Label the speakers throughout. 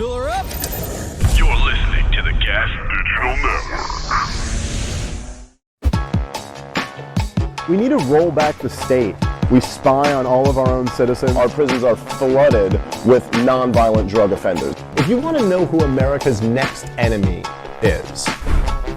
Speaker 1: Fill her up.
Speaker 2: You're listening to the Gas Digital Network.
Speaker 3: We need to roll back the state. We spy on all of our own citizens. Our prisons are flooded with nonviolent drug offenders. If you want to know who America's next enemy is,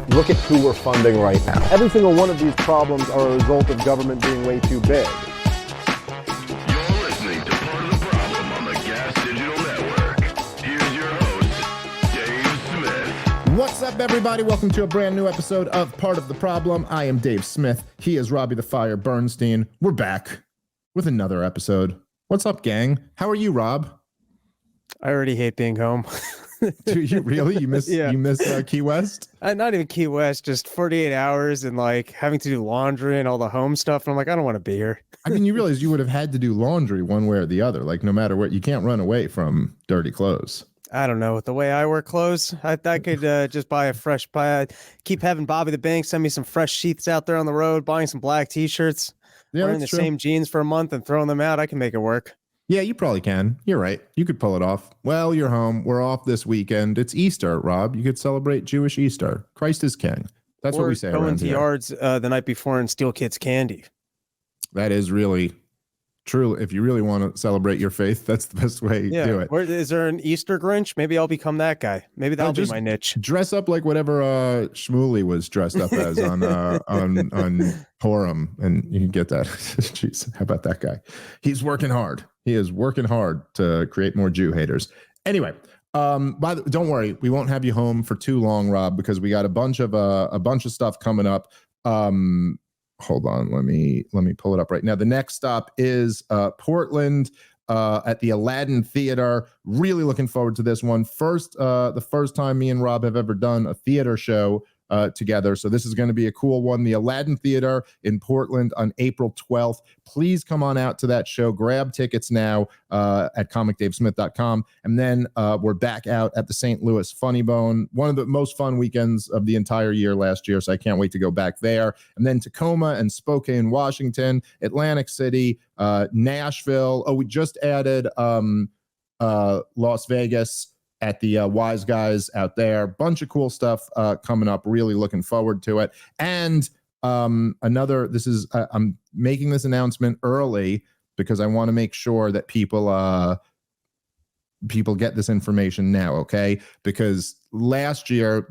Speaker 3: look at who we're funding right now. Every single one of these problems are a result of government being way too big.
Speaker 2: You're listening to Part of the Problem on the Gas Digital Network. Here's your host, Dave Smith.
Speaker 4: What's up, everybody? Welcome to a brand new episode of Part of the Problem. I am Dave Smith. He is Robbie the Fire Bernstein. We're back with another episode. What's up, gang? How are you, Rob?
Speaker 1: I already hate being home.
Speaker 4: Do you really? You miss
Speaker 1: Yeah.
Speaker 4: you miss Key West?
Speaker 1: Not even Key West, just 48 hours and like having to do laundry and all the home stuff. And I'm like, I don't want to be here.
Speaker 4: I mean, you realize you would have had to do laundry one way or the other. Like, no matter what, you can't run away from dirty clothes.
Speaker 1: I don't know. With the way I wear clothes, I could just buy a fresh keep having Bobby the Bank send me some fresh sheaths out there on the road, buying some black t-shirts, wearing the same jeans for a month and throwing them out. I can make it work.
Speaker 4: Yeah, you probably can. You're right. You could pull it off. Well, you're home. We're off this weekend. It's Easter, Rob. You could celebrate Jewish Easter. Christ is king. That's what we say
Speaker 1: Go
Speaker 4: around
Speaker 1: into
Speaker 4: here.
Speaker 1: yards the night before and steal kids' candy.
Speaker 4: That is really true. If you really want to celebrate your faith, that's the best way to do it.
Speaker 1: Is there an Easter Grinch? Maybe I'll become that guy. Maybe that'll be
Speaker 4: just
Speaker 1: my niche.
Speaker 4: Dress up like whatever Shmuley was dressed up as on Purim, and you can get that. Jeez, how about that guy? He's working hard. He is working hard to create more Jew haters. Anyway, don't worry, we won't have you home for too long, Rob, because we got a bunch of stuff coming up. Hold on, let me pull it up right now. The next stop is Portland at the Aladdin Theater. Really looking forward to this one. The first time me and Rob have ever done a theater show together. So this is going to be a cool one. The Aladdin Theater in Portland on April 12th. Please come on out to that show. Grab tickets now at comicdavesmith.com. And then we're back out at the St. Louis Funny Bone, one of the most fun weekends of the entire year last year. So I can't wait to go back there. And then Tacoma and Spokane, Washington, Atlantic City, Nashville. Oh, we just added Las Vegas at the Wise Guys out there. Bunch of cool stuff coming up. Really looking forward to it. And I'm making this announcement early because I want to make sure that people get this information now, okay? Because last year,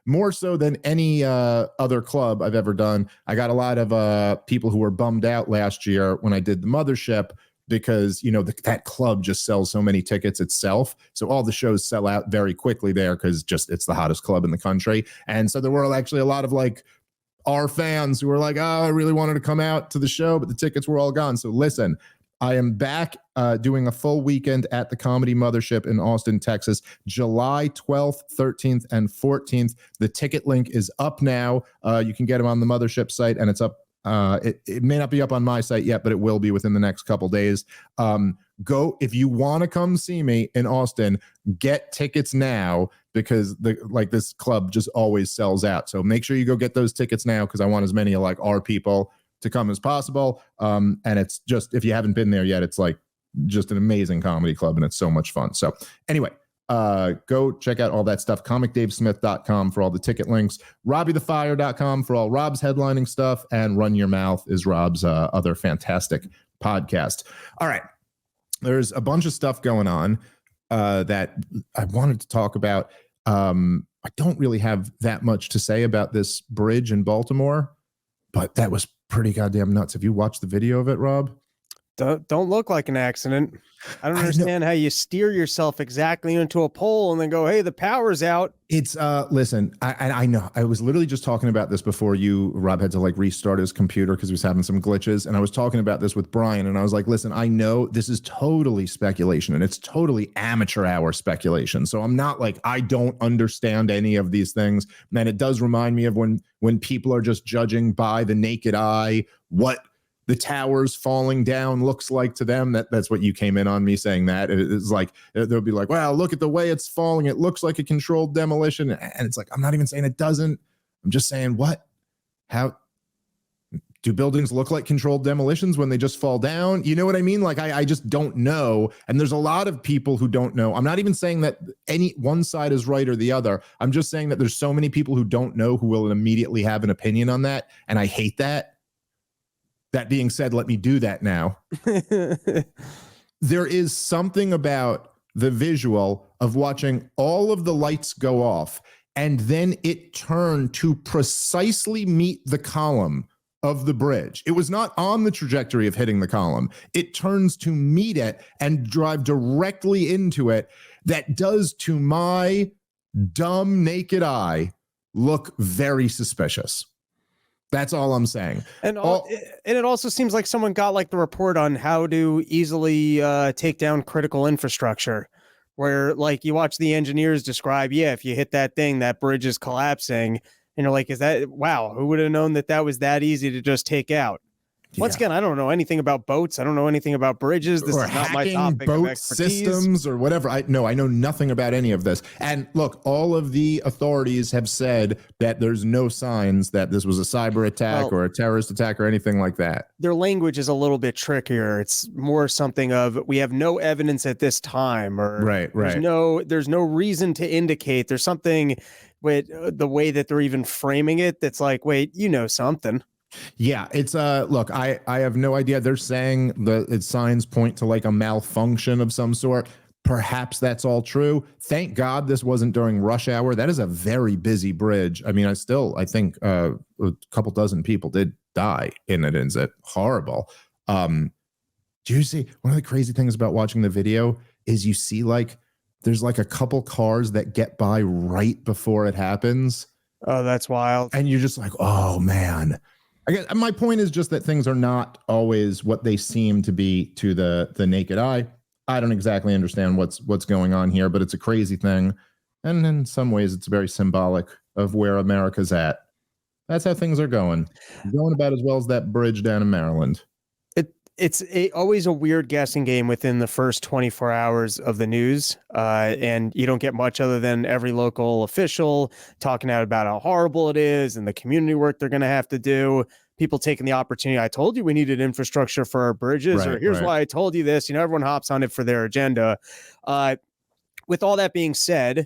Speaker 4: more so than any other club I've ever done, I got a lot of people who were bummed out last year when I did the mothership, because that club just sells so many tickets itself. So all the shows sell out very quickly there because it's the hottest club in the country. And so there were actually a lot of our fans who were like, oh, I really wanted to come out to the show, but the tickets were all gone. So listen, I am back doing a full weekend at the Comedy Mothership in Austin, Texas, July 12th, 13th, and 14th. The ticket link is up now. You can get them on the Mothership site, and it's up. It may not be up on my site yet, but it will be within the next couple days. Go if you want to come see me in Austin, get tickets now, because this club just always sells out. So make sure you go get those tickets now, because I want as many of our people to come as possible. And it's just, if you haven't been there yet, it's just an amazing comedy club, and it's so much fun. So anyway, go check out all that stuff. comicdavesmith.com for all the ticket links, robbiethefire.com for all Rob's headlining stuff, and Run Your Mouth is Rob's other fantastic podcast. All right, there's a bunch of stuff going on that I wanted to talk about. I don't really have that much to say about this bridge in Baltimore, but that was pretty goddamn nuts. Have you watched the video of it, Rob?
Speaker 1: Don't look like an accident. I don't understand how you steer yourself exactly into a pole and then go, hey, the power's out.
Speaker 4: It's listen, I know. I was literally just talking about this before Rob had to restart his computer because he was having some glitches. And I was talking about this with Brian, and I was like, listen, I know this is totally speculation, and it's totally amateur hour speculation. So I'm not I don't understand any of these things. And it does remind me of when people are just judging by the naked eye what the towers falling down looks like to them. That's what you came in on me saying. That it's they'll be like, wow, look at the way it's falling, it looks like a controlled demolition. And it's I'm not even saying it doesn't. I'm just saying, how do buildings look like controlled demolitions when they just fall down? You know what I mean? Like, I just don't know. And there's a lot of people who don't know. I'm not even saying that any one side is right or the other. I'm just saying that there's so many people who don't know who will immediately have an opinion on that. And I hate that. That being said, let me do that now. There is something about the visual of watching all of the lights go off and then it turn to precisely meet the column of the bridge. It was not on the trajectory of hitting the column. It turns to meet it and drive directly into it. That does, to my dumb naked eye, look very suspicious. That's all I'm saying.
Speaker 1: And it also seems like someone got like the report on how to easily take down critical infrastructure, where like you watch the engineers describe, yeah, if you hit that thing, that bridge is collapsing. And you're like, is that, wow, who would have known that that was that easy to just take out? Once again, I don't know anything about boats. I don't know anything about bridges. This is not my topic of expertise.
Speaker 4: Systems or whatever. I know nothing about any of this. And look, all of the authorities have said that there's no signs that this was a cyber attack or a terrorist attack or anything like that.
Speaker 1: Their language is a little bit trickier. It's more something of, we have no evidence at this time, or
Speaker 4: right.
Speaker 1: There's no reason to indicate. There's something with the way that they're even framing it that's like, wait, you know something.
Speaker 4: Yeah, it's look, I have no idea. They're saying the signs point to like a malfunction of some sort. Perhaps that's all true. Thank God this wasn't during rush hour. That is a very busy bridge. I mean, I think a couple dozen people did die in it. Is it horrible? Do you see one of the crazy things about watching the video is you see like there's like a couple cars that get by right before it happens.
Speaker 1: Oh, that's wild.
Speaker 4: And you're just like, oh man. I guess my point is just that things are not always what they seem to be to the naked eye. I don't exactly understand what's going on here, but it's a crazy thing. And in some ways, it's very symbolic of where America's at. That's how things are going. Going about as well as that bridge down in Maryland.
Speaker 1: It's always a weird guessing game within the first 24 hours of the news. And you don't get much other than every local official talking out about how horrible it is and the community work they're going to have to do. People taking the opportunity. I told you we needed infrastructure for our bridges, or here's why I told you this. You know, everyone hops on it for their agenda. With all that being said,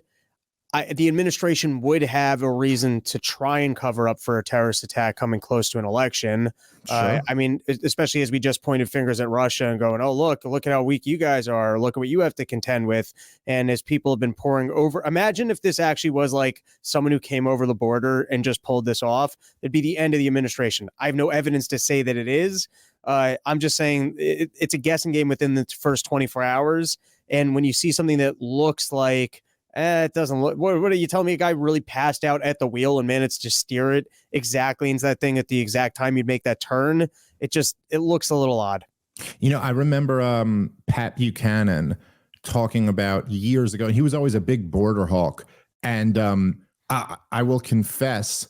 Speaker 1: the administration would have a reason to try and cover up for a terrorist attack coming close to an election. Sure. I mean, especially as we just pointed fingers at Russia and going, oh, look at how weak you guys are. Look at what you have to contend with. And as people have been pouring over, imagine if this actually was like someone who came over the border and just pulled this off, it'd be the end of the administration. I have no evidence to say that it is. I'm just saying it's a guessing game within the first 24 hours. And when you see something that looks like, it doesn't look, what are you telling me? A guy really passed out at the wheel and managed to steer it exactly into that thing at the exact time you'd make that turn. It looks a little odd.
Speaker 4: You know, I remember Pat Buchanan talking about years ago. He was always a big border hawk. And I will confess,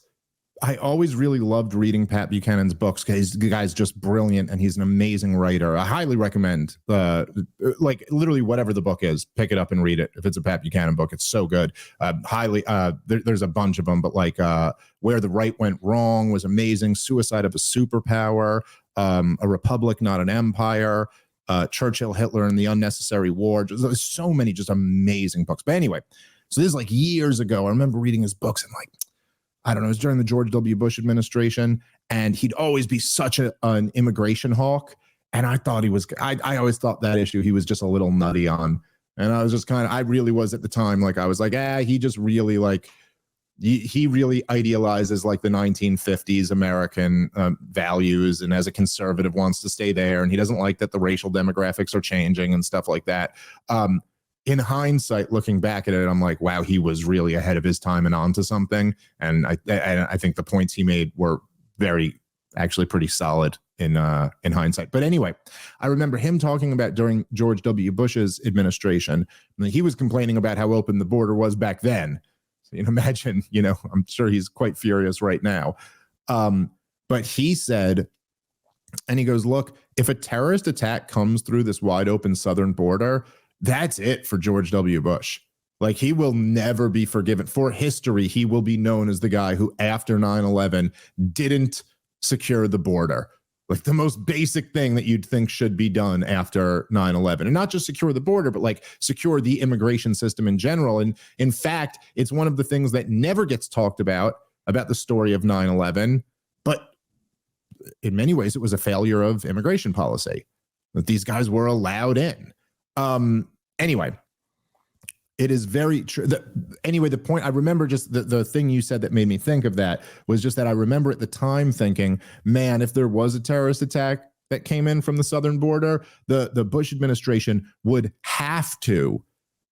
Speaker 4: I always really loved reading Pat Buchanan's books because the guy's just brilliant and he's an amazing writer. I highly recommend, like literally whatever the book is, pick it up and read it. If it's a Pat Buchanan book, it's so good. There's a bunch of them, but like Where the Right Went Wrong was amazing. Suicide of a Superpower, A Republic, Not an Empire, Churchill, Hitler, and the Unnecessary War. There's so many just amazing books. But anyway, so this is like years ago. I remember reading his books and like, I don't know, it was during the George W. Bush administration, and he'd always be such an immigration hawk. And I thought I always thought that issue he was just a little nutty on. And I was just I really was at the time, like, I was like, he just really like, he really idealizes like the 1950s American values. And as a conservative wants to stay there. And he doesn't like that the racial demographics are changing and stuff like that. In hindsight, looking back at it, I'm like, wow, he was really ahead of his time and onto something. And I think the points he made were actually pretty solid in hindsight. But anyway, I remember him talking about during George W. Bush's administration, he was complaining about how open the border was back then. So you can imagine, I'm sure he's quite furious right now. But he said, and he goes, look, if a terrorist attack comes through this wide open southern border, that's it for George W. Bush. Like, he will never be forgiven. For history, he will be known as the guy who, after 9/11, didn't secure the border. Like the most basic thing that you'd think should be done after 9/11, and not just secure the border, but like secure the immigration system in general. And in fact, it's one of the things that never gets talked about the story of 9/11, but in many ways, it was a failure of immigration policy that these guys were allowed in. Anyway, it is very true. Anyway, the point I remember, just the thing you said that made me think of that was just that I remember at the time thinking, man, if there was a terrorist attack that came in from the southern border, the Bush administration would have to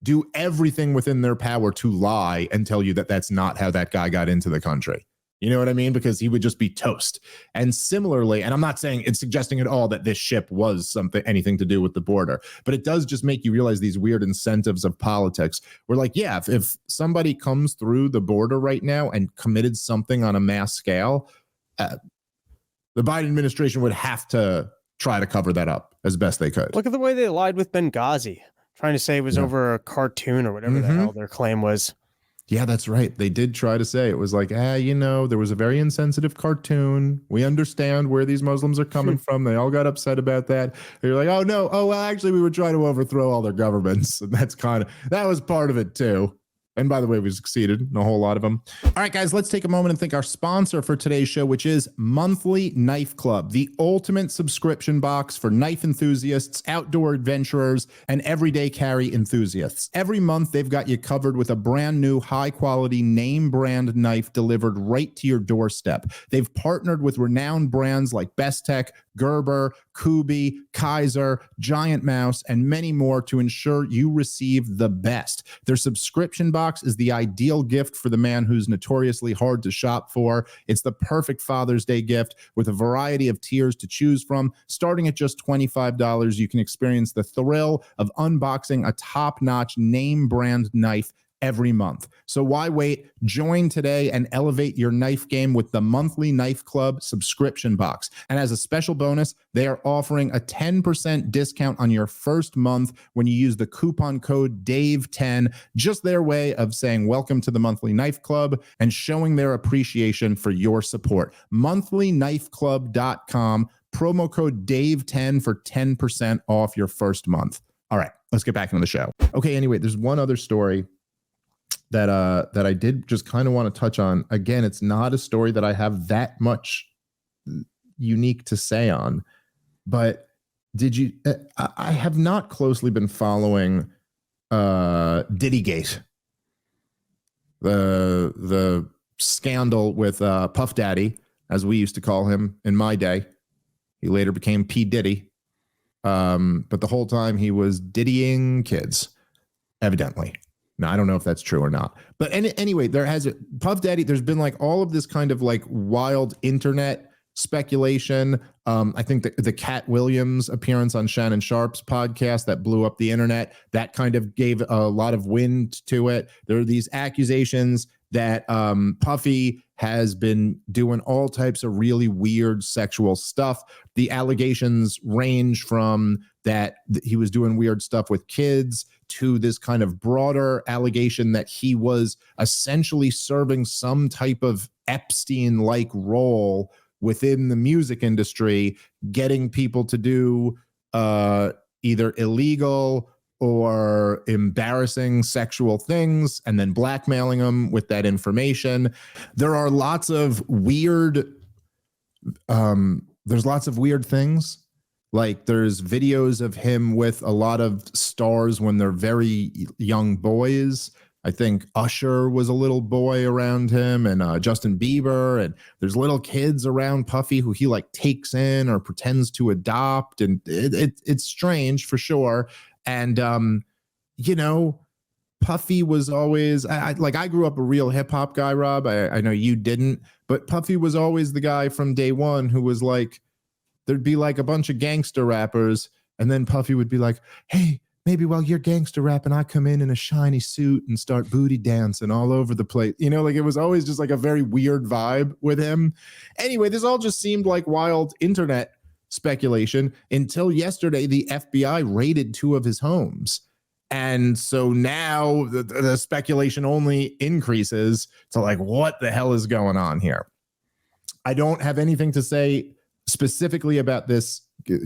Speaker 4: do everything within their power to lie and tell you that that's not how that guy got into the country. You know what I mean? Because he would just be toast. And similarly, and I'm not saying it's suggesting at all that this ship was anything to do with the border, but it does just make you realize these weird incentives of politics. We're like, yeah, if somebody comes through the border right now and committed something on a mass scale, the Biden administration would have to try to cover that up as best they could.
Speaker 1: Look at the way they lied with Benghazi, trying to say it was over a cartoon or whatever the hell their claim was.
Speaker 4: Yeah, that's right. They did try to say it was like, there was a very insensitive cartoon. We understand where these Muslims are coming from. They all got upset about that. You're like, oh, no. Oh, well, actually, we were trying to overthrow all their governments. And that was part of it, too. And by the way, we succeeded in a whole lot of them. All right, guys, let's take a moment and thank our sponsor for today's show, which is Monthly Knife Club, the ultimate subscription box for knife enthusiasts, outdoor adventurers, and everyday carry enthusiasts. Every month, they've got you covered with a brand new high-quality name brand knife delivered right to your doorstep. They've partnered with renowned brands like Bestech, Gerber, Kubi, Kaiser, Giant Mouse, and many more to ensure you receive the best. Their subscription box is the ideal gift for the man who's notoriously hard to shop for. It's the perfect Father's Day gift with a variety of tiers to choose from. Starting at just $25, you can experience the thrill of unboxing a top-notch name brand knife every month. So why wait? Join today and elevate your knife game with the Monthly Knife Club subscription box. And as a special bonus, they are offering a 10% discount on your first month when you use the coupon code DAVE10, just their way of saying welcome to the Monthly Knife Club and showing their appreciation for your support. monthlyKnifeClub.com, promo code DAVE10 for 10% off your first month. All right, let's get back into the show. Okay, anyway, there's one other story that I did just kind of want to touch on. Again, it's not a story that I have that much unique to say on, but I have not closely been following Diddygate, the scandal with Puff Daddy, as we used to call him in my day. He later became P. Diddy, but the whole time he was diddying kids, evidently. Now, I don't know if that's true or not. But anyway, Puff Daddy, there's been like all of this kind of like wild internet speculation. I think the Cat Williams appearance on Shannon Sharp's podcast that blew up the internet, that kind of gave a lot of wind to it. There are these accusations that Puffy has been doing all types of really weird sexual stuff. The allegations range from that he was doing weird stuff with kids to this kind of broader allegation that he was essentially serving some type of Epstein-like role within the music industry, getting people to do either illegal or embarrassing sexual things and then blackmailing them with that information. There are lots of weird, there's lots of weird things. Like there's videos of him with a lot of stars when they're very young boys. I think Usher was a little boy around him, and Justin Bieber, and there's little kids around Puffy who he like takes in or pretends to adopt. And it's strange for sure. And, Puffy was always, I grew up a real hip hop guy, Rob. I know you didn't, but Puffy was always the guy from day one who was like, there'd be like a bunch of gangster rappers, and then Puffy would be like, hey, maybe while you're gangster rapping, I come in a shiny suit and start booty dancing all over the place. Like it was always just like a very weird vibe with him. Anyway, this all just seemed like wild internet speculation until yesterday. The FBI raided 2 of his homes. And so now the speculation only increases to like, what the hell is going on here? I don't have anything to say specifically about this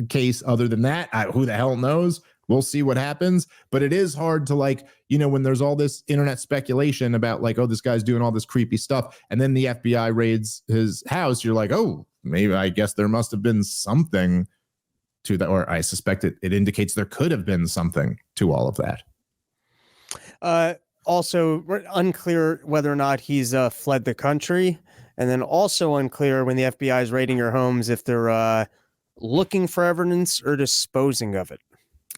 Speaker 4: case other than that. Who the hell knows? We'll see what happens. But it is hard to, like, when there's all this internet speculation about like, oh, this guy's doing all this creepy stuff, and then the FBI raids his house, you're like, oh, maybe, I guess there must have been something to that, or I suspect it indicates there could have been something to all of that.
Speaker 1: Also unclear whether or not he's fled the country, and then also unclear when the FBI is raiding your homes if they're looking for evidence or disposing of it.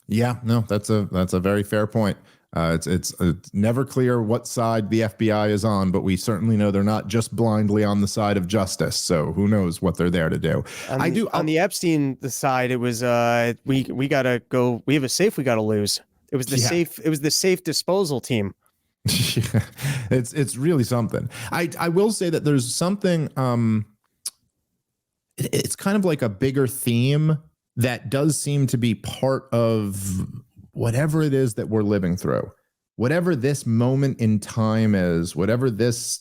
Speaker 1: Yeah,
Speaker 4: no, that's a very fair point. It's never clear what side the FBI is on, but we certainly know they're not just blindly on the side of justice. So who knows what they're there to do?
Speaker 1: On the Epstein side, it was we gotta go. We have a safe we gotta lose. It was the safe. It was the safe disposal team.
Speaker 4: Yeah, it's really something. I will say that there's something. It's kind of like a bigger theme that does seem to be part of whatever it is that we're living through, whatever this moment in time is, whatever this,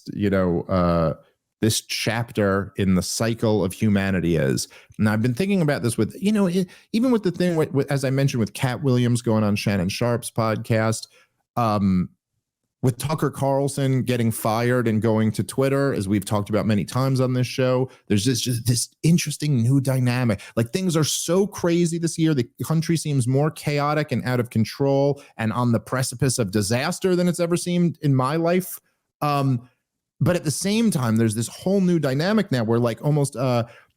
Speaker 4: this chapter in the cycle of humanity is. And I've been thinking about this with, even with the thing, with, as I mentioned, with Cat Williams going on Shannon Sharp's podcast, with Tucker Carlson getting fired and going to Twitter, as we've talked about many times on this show, there's just this interesting new dynamic. Like, things are so crazy this year. The country seems more chaotic and out of control and on the precipice of disaster than it's ever seemed in my life. But at the same time, there's this whole new dynamic now where, like, almost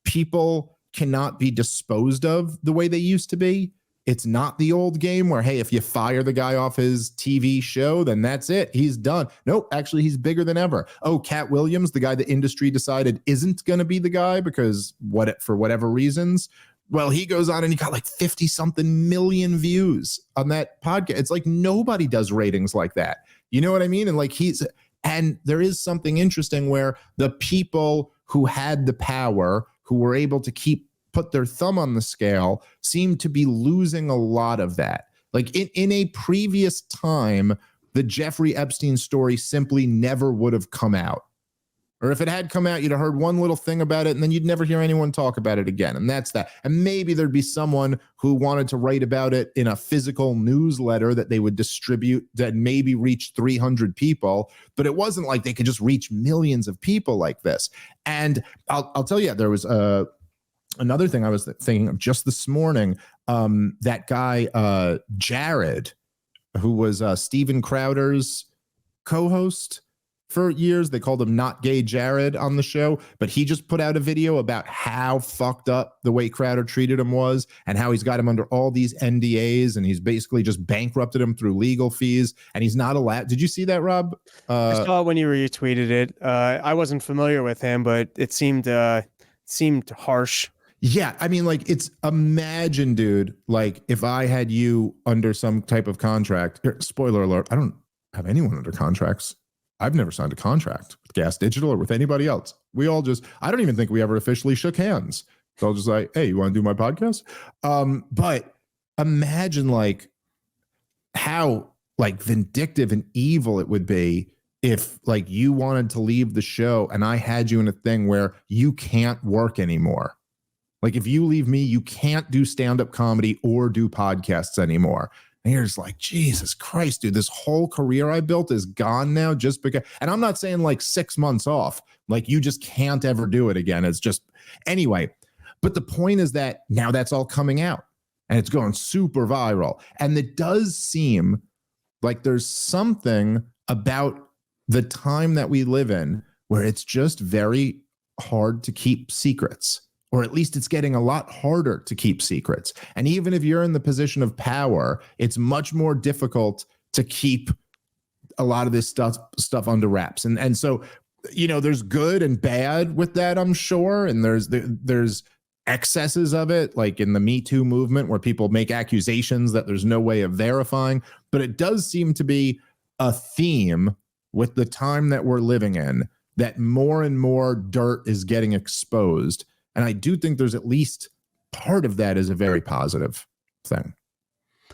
Speaker 4: people cannot be disposed of the way they used to be. It's not the old game where, hey, if you fire the guy off his TV show, then that's it. He's done. Nope, actually, he's bigger than ever. Oh, Cat Williams, the guy the industry decided isn't going to be the guy because for whatever reasons. Well, he goes on and he got like 50-something million views on that podcast. It's like nobody does ratings like that. You know what I mean? And like and there is something interesting where the people who had the power, who were able to put their thumb on the scale, seem to be losing a lot of that. Like in a previous time, the Jeffrey Epstein story simply never would have come out. Or if it had come out, you'd have heard one little thing about it, and then you'd never hear anyone talk about it again. And that's that. And maybe there'd be someone who wanted to write about it in a physical newsletter that they would distribute that maybe reach 300 people. But it wasn't like they could just reach millions of people like this. And I'll tell you, there was another thing I was thinking of just this morning. That guy, Jared, who was Steven Crowder's co-host for years. They called him Not Gay Jared on the show, but he just put out a video about how fucked up the way Crowder treated him was, and how he's got him under all these NDAs, and he's basically just bankrupted him through legal fees, and he's not allowed. Did you see that, Rob?
Speaker 1: I saw it when you retweeted it. I wasn't familiar with him, but it seemed harsh.
Speaker 4: Yeah, I mean, like, imagine, dude, like, if I had you under some type of contract. Here, spoiler alert, I don't have anyone under contracts. I've never signed a contract with Gas Digital or with anybody else. We all I don't even think we ever officially shook hands. So I'll just like, hey, you want to do my podcast? But imagine, like, how, like, vindictive and evil it would be if, like, you wanted to leave the show and I had you in a thing where you can't work anymore. Like, if you leave me, you can't do stand-up comedy or do podcasts anymore. And you're just like, Jesus Christ, dude, this whole career I built is gone now just because. And I'm not saying like 6 months off, like you just can't ever do it again. It's just, anyway. But the point is that now that's all coming out and it's going super viral. And it does seem like there's something about the time that we live in where it's just very hard to keep secrets. Or at least it's getting a lot harder to keep secrets. And even if you're in the position of power, it's much more difficult to keep a lot of this stuff under wraps. And so, there's good and bad with that, I'm sure. And there's excesses of it, like in the Me Too movement, where people make accusations that there's no way of verifying. But it does seem to be a theme with the time that we're living in, that more and more dirt is getting exposed. And I do think there's at least part of that is a very positive thing.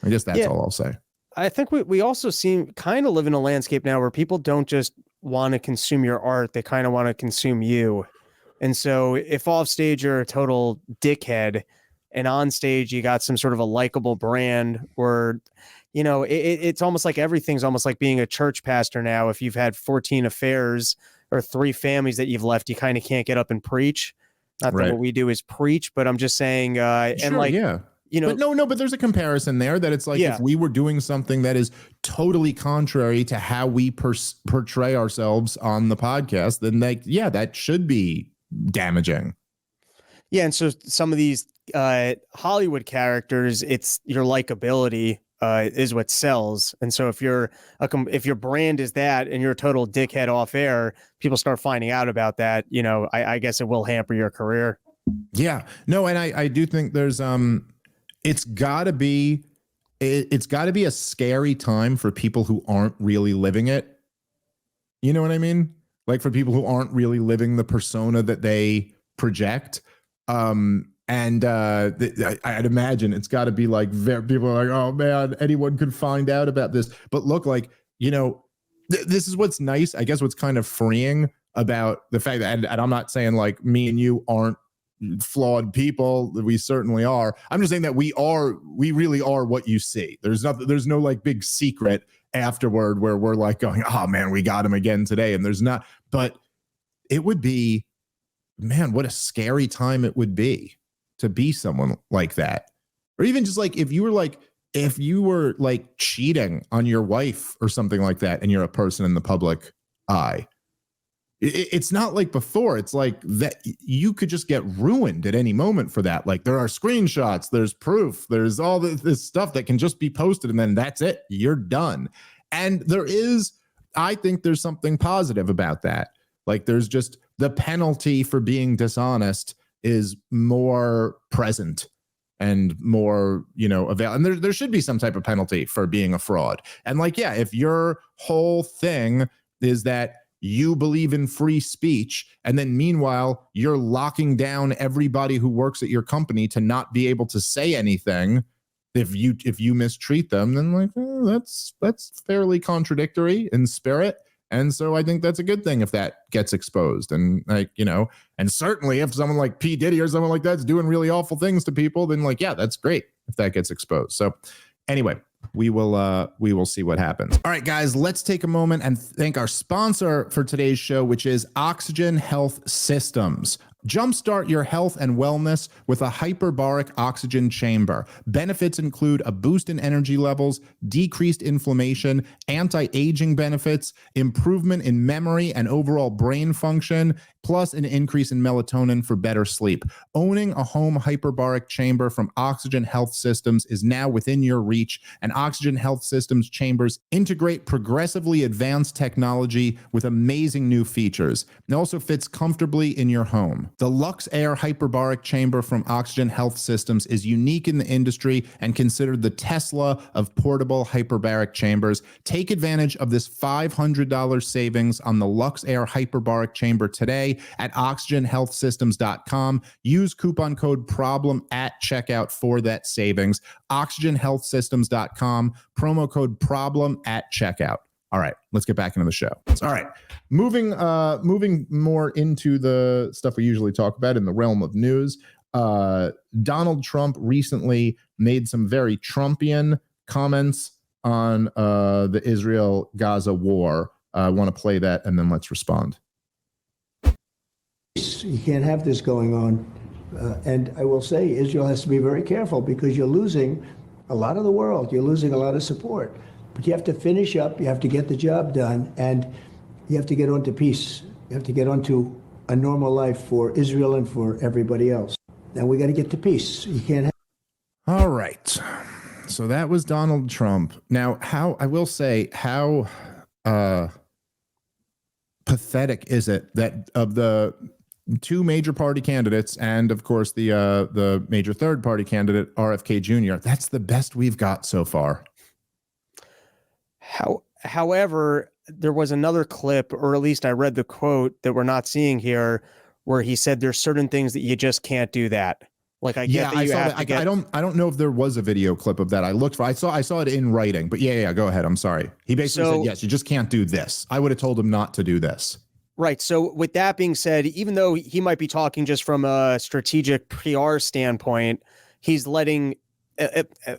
Speaker 4: I guess that's all I'll say.
Speaker 1: I think we also kind of live in a landscape now where people don't just want to consume your art. They kind of want to consume you. And so if off stage you're a total dickhead and on stage you got some sort of a likable brand, or, you know, it's almost like everything's almost like being a church pastor now. If you've had 14 affairs or 3 families that you've left, you kind of can't get up and preach. Not that what we do is preach, but I'm just saying,
Speaker 4: Sure,
Speaker 1: and like,
Speaker 4: yeah.
Speaker 1: you know,
Speaker 4: but no, but there's a comparison there that it's like, if we were doing something that is totally contrary to how we portray ourselves on the podcast, then like, yeah, that should be damaging.
Speaker 1: Yeah. And so some of these Hollywood characters, it's your likability is what sells. And so if your brand is that and you're a total dickhead off air, people start finding out about that, you know, I guess it will hamper your career.
Speaker 4: Yeah, no. And I do think there's, it's gotta be a scary time for people who aren't really living it. You know what I mean? Like for people who aren't really living the persona that they project. I'd imagine it's got to be like people are like, oh man, anyone could find out about this. But look, like, you know, this is what's nice. I guess what's kind of freeing about the fact that, and I'm not saying like me and you aren't flawed people. We certainly are. I'm just saying that we really are what you see. There's no like big secret afterward where we're like going, oh man, we got him again today. And there's not, but it would be, man, what a scary time it would be to be someone like that. Or even just like if you were like cheating on your wife or something like that and you're a person in the public eye. It's not like before. It's like that you could just get ruined at any moment for that. Like there are screenshots, there's proof, there's all this stuff that can just be posted and then that's it. You're done. And I think there's something positive about that. Like there's just the penalty for being dishonest is more present and more, you know, and there should be some type of penalty for being a fraud. And like, yeah, if your whole thing is that you believe in free speech, and then meanwhile, you're locking down everybody who works at your company to not be able to say anything if you mistreat them, then like, that's fairly contradictory in spirit. And so I think that's a good thing if that gets exposed. And like, you know, and certainly if someone like P. Diddy or someone like that's doing really awful things to people, then like, yeah, that's great if that gets exposed. So anyway, we will see what happens. All right, guys, let's take a moment and thank our sponsor for today's show, which is Oxygen Health Systems. Jumpstart your health and wellness with a hyperbaric oxygen chamber. Benefits include a boost in energy levels, decreased inflammation, anti-aging benefits, improvement in memory and overall brain function, plus an increase in melatonin for better sleep. Owning a home hyperbaric chamber from Oxygen Health Systems is now within your reach, and Oxygen Health Systems chambers integrate progressively advanced technology with amazing new features. It also fits comfortably in your home. The Lux Air Hyperbaric Chamber from Oxygen Health Systems is unique in the industry and considered the Tesla of portable hyperbaric chambers. Take advantage of this $500 savings on the Lux Air Hyperbaric Chamber today at oxygenhealthsystems.com. Use coupon code PROBLEM at checkout for that savings. oxygenhealthsystems.com, promo code PROBLEM at checkout. All right, let's get back into the show. All right, moving more into the stuff we usually talk about in the realm of news. Donald Trump recently made some very Trumpian comments on the Israel-Gaza war. I want to play that and then let's respond.
Speaker 5: You can't have this going on. And I will say Israel has to be very careful because you're losing a lot of the world. You're losing a lot of support. But you have to finish up, you have to get the job done, and you have to get on to peace. You have to get on to a normal life for Israel and for everybody else. And we got to get to peace. You can't have.
Speaker 4: All right. So that was Donald Trump. Now, how pathetic is it that of the two major party candidates and, of course, the major third party candidate, RFK Jr., that's the best we've got so far.
Speaker 1: However, there was another clip, or at least I read the quote that we're not seeing here, where he said there's certain things that you just can't do that. Like I get that you have to get. I don't know if there was a video clip of that. I looked for. I saw it in writing. But yeah. Go ahead. I'm sorry. He basically said yes. You just can't do this. I would have told him not to do this. Right. So with that being said, even though he might be talking just from a strategic PR standpoint, he's letting,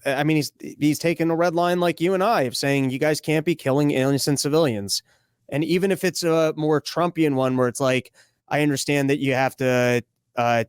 Speaker 1: I mean, he's taking a red line like you and I of saying you guys can't be killing innocent civilians. And even if it's a more Trumpian one where it's like, I understand that you have to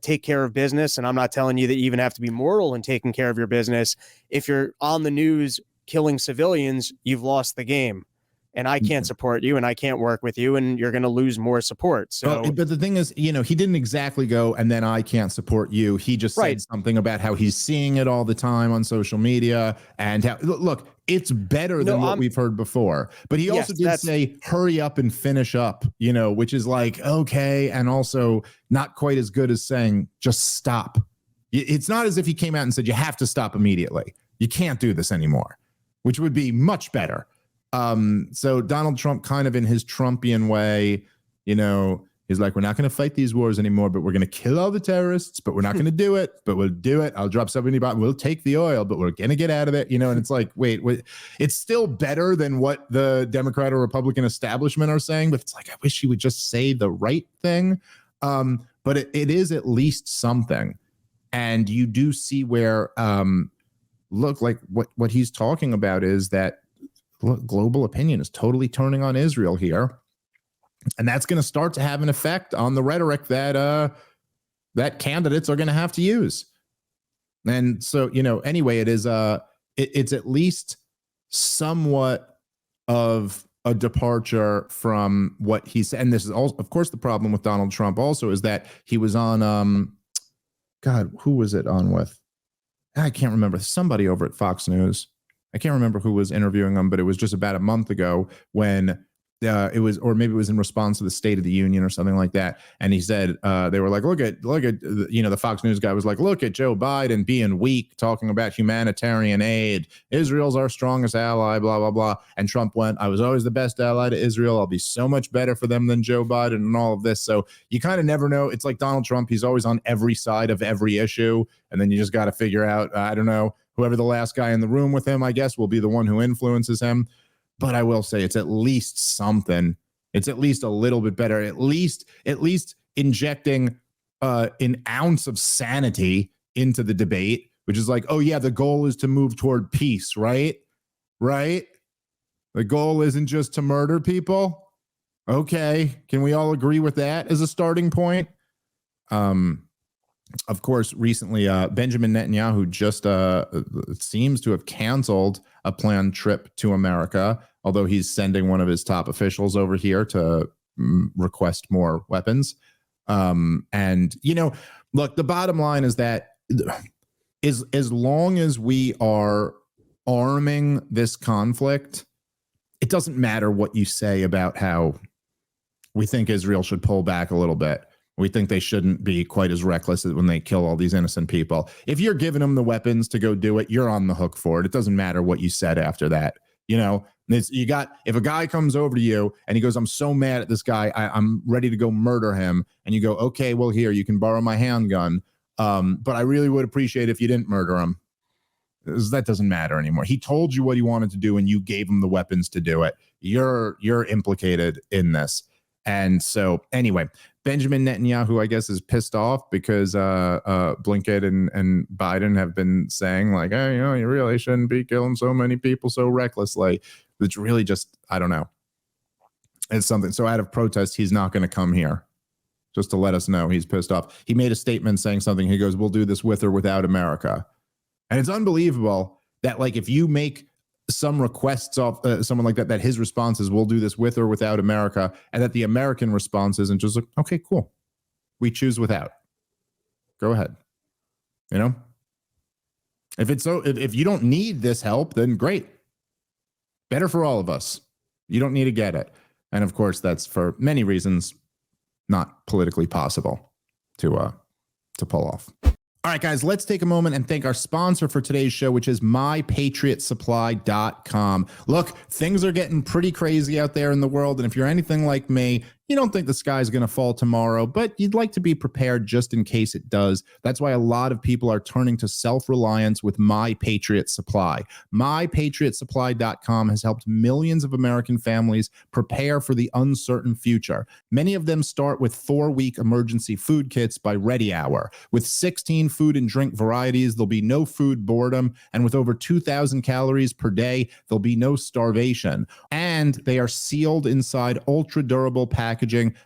Speaker 1: take care of business, and I'm not telling you that you even have to be moral in taking care of your business. If you're on the news killing civilians, you've lost the game. And I can't support you and I can't work with you and you're going to lose more support. So,
Speaker 4: but the thing is, he didn't exactly go, and then I can't support you. He just said something about how he's seeing it all the time on social media and how, look, it's better than what we've heard before. But he also did say, hurry up and finish up, which is like, okay. And also not quite as good as saying, just stop. It's not as if he came out and said, you have to stop immediately. You can't do this anymore, which would be much better. So Donald Trump, kind of in his Trumpian way, he's like, we're not going to fight these wars anymore, but we're going to kill all the terrorists, but we're not going to do it, but we'll do it. I'll drop 70 bombs. We'll take the oil, but we're going to get out of it, and it's like, wait, it's still better than what the Democrat or Republican establishment are saying, but it's like, I wish he would just say the right thing. But it is at least something. And you do see where, look, like what he's talking about is that, look, global opinion is totally turning on Israel here. And that's going to start to have an effect on the rhetoric that that candidates are going to have to use. And so, anyway, it is it's at least somewhat of a departure from what he said. And this is also, of course, the problem with Donald Trump also is that he was on God, who was it on with? I can't remember. Somebody over at Fox News. I can't remember who was interviewing him, but it was just about a month ago when it was, or maybe it was in response to the State of the Union or something like that. And he said, they were like, look at, the Fox News guy was like, look at Joe Biden being weak, talking about humanitarian aid. Israel's our strongest ally, blah, blah, blah. And Trump went, I was always the best ally to Israel. I'll be so much better for them than Joe Biden and all of this. So you kind of never know. It's like Donald Trump. He's always on every side of every issue. And then you just got to figure out, I don't know, whoever the last guy in the room with him, I guess, will be the one who influences him. But I will say it's at least something. It's at least a little bit better. At least injecting an ounce of sanity into the debate, which is like, oh yeah, the goal is to move toward peace, right? Right? The goal isn't just to murder people. Okay, can we all agree with that as a starting point? Of course, recently, Benjamin Netanyahu just seems to have canceled a planned trip to America, although he's sending one of his top officials over here to request more weapons. And, look, the bottom line is that as long as we are arming this conflict, it doesn't matter what you say about how we think Israel should pull back a little bit. We think they shouldn't be quite as reckless when they kill all these innocent people. If you're giving them the weapons to go do it, you're on the hook for it. It doesn't matter what you said after that. If a guy comes over to you and he goes, I'm so mad at this guy, I'm ready to go murder him. And you go, okay, well, here, you can borrow my handgun. But I really would appreciate if you didn't murder him. That doesn't matter anymore. He told you what he wanted to do and you gave him the weapons to do it. You're implicated in this. And so anyway, Benjamin Netanyahu, I guess, is pissed off because Blinken and Biden have been saying like, hey, you really shouldn't be killing so many people so recklessly. It's really just, I don't know. It's something. So out of protest, he's not going to come here. Just to let us know he's pissed off. He made a statement saying something. He goes, we'll do this with or without America. And it's unbelievable that, like, if you make some requests of someone like that his response is, we'll do this with or without America, and that the American response isn't just like, okay, cool, we choose without. Go ahead. If you don't need this help, then great. Better for all of us. You don't need to get it. And of course, that's for many reasons not politically possible to pull off. All right, guys, let's take a moment and thank our sponsor for today's show, which is mypatriotsupply.com. Look, things are getting pretty crazy out there in the world. And if you're anything like me, You don't think the sky's going to fall tomorrow, but you'd like to be prepared just in case it does. That's why a lot of people are turning to self-reliance with My Patriot Supply. MyPatriotSupply.com has helped millions of American families prepare for the uncertain future. Many of them start with 4-week emergency food kits by Ready Hour. With 16 food and drink varieties, there'll be no food boredom, and with over 2,000 calories per day, there'll be no starvation. And they are sealed inside ultra-durable packaging.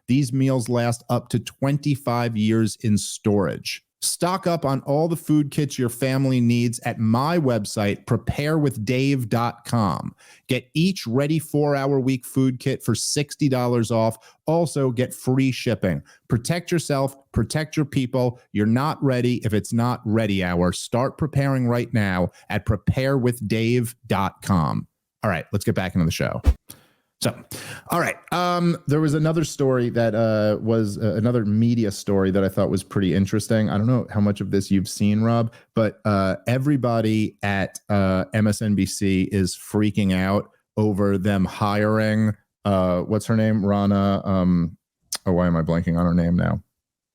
Speaker 4: These meals last up to 25 years in storage. Stock up on all the food kits your family needs at my website, preparewithdave.com. Get each Ready 4-Hour Week food kit for $60 off. Also, get free shipping. Protect yourself, protect your people. You're not ready if it's not Ready Hour. Start preparing right now at preparewithdave.com. All right, let's get back into the show. So, all right. There was another story that was another media story that I thought was pretty interesting. I don't know how much of this you've seen, Rob, but everybody at MSNBC is freaking out over them hiring. What's her name? Rana. Why am I blanking on her name now?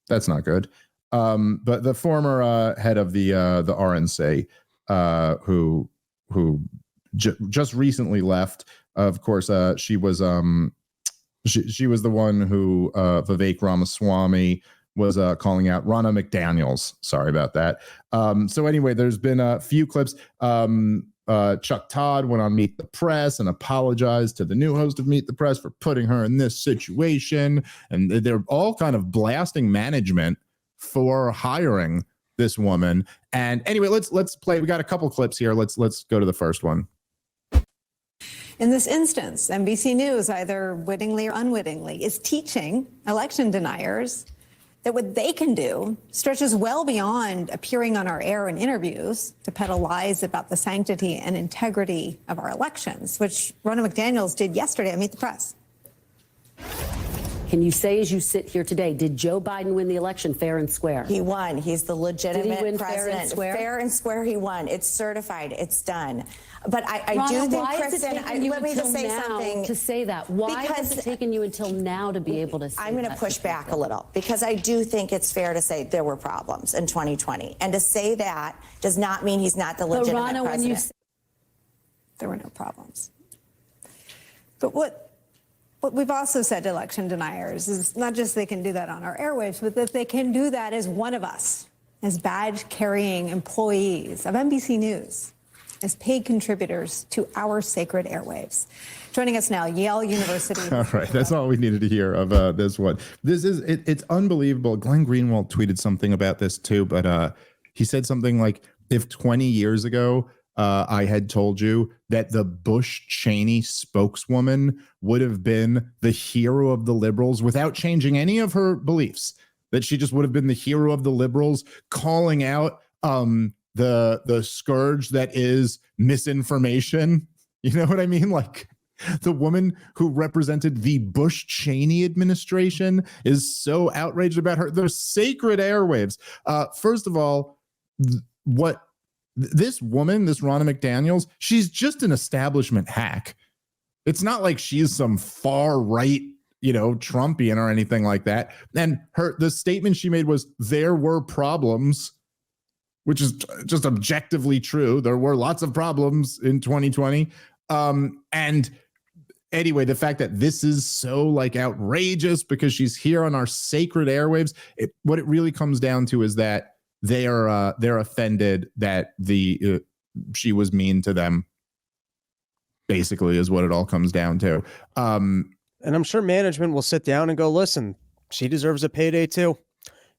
Speaker 4: That's not good. But the former head of the RNC, who just recently left. Of course, she was she was the one who Vivek Ramaswamy was calling out. Ronna McDaniels. Sorry about that. So anyway, there's been a few clips. Chuck Todd went on Meet the Press and apologized to the new host of Meet the Press for putting her in this situation. And they're all kind of blasting management for hiring this woman. And anyway, let's play. We got a couple clips here. Let's go to the first one.
Speaker 6: In this instance, NBC News, either wittingly or unwittingly, is teaching election deniers that what they can do stretches well beyond appearing on our air in interviews to peddle lies about the sanctity and integrity of our elections, which Ronna McDaniels did yesterday at Meet the Press.
Speaker 7: Can you say, as you sit here today, did Joe Biden win the election fair and square?
Speaker 8: He won. He's the legitimate
Speaker 7: Did he win
Speaker 8: president.
Speaker 7: fair and square?
Speaker 8: Fair and square, he won. It's certified. It's done. But I
Speaker 7: Ronna,
Speaker 8: do think,
Speaker 7: why
Speaker 8: Kristen, let me just say something.
Speaker 7: To say that, why has it taken you until now to be able to say
Speaker 8: I'm going to push back a little, because I do think it's fair to say there were problems in 2020. And to say that does not mean he's not the legitimate
Speaker 7: Ronna,
Speaker 8: president.
Speaker 7: when you
Speaker 6: There were no problems. But what we've also said to election deniers is not just they can do that on our airwaves, but that they can do that as one of us, as badge-carrying employees of NBC News, as paid contributors to our sacred airwaves. Joining us now, Yale University.
Speaker 4: All right, that's all we needed to hear of this one. It's unbelievable. Glenn Greenwald tweeted something about this too, but he said something like, if 20 years ago I had told you that the Bush-Cheney spokeswoman would have been the hero of the liberals without changing any of her beliefs, that she just would have been the hero of the liberals, calling out the scourge that is misinformation. You know what I mean? Like, the woman who represented the Bush-Cheney administration is so outraged about her. They're sacred airwaves. First of all, this woman, this Ronna McDaniels, she's just an establishment hack. It's not like she's some far right, Trumpian or anything like that. And the statement she made was, there were problems, which is just objectively true. There were lots of problems in 2020. And anyway, the fact that this is so outrageous because she's here on our sacred airwaves, what it really comes down to is that they're offended that she was mean to them, basically, is what it all comes down to.
Speaker 1: And I'm sure management will sit down and go, listen, she deserves a payday too.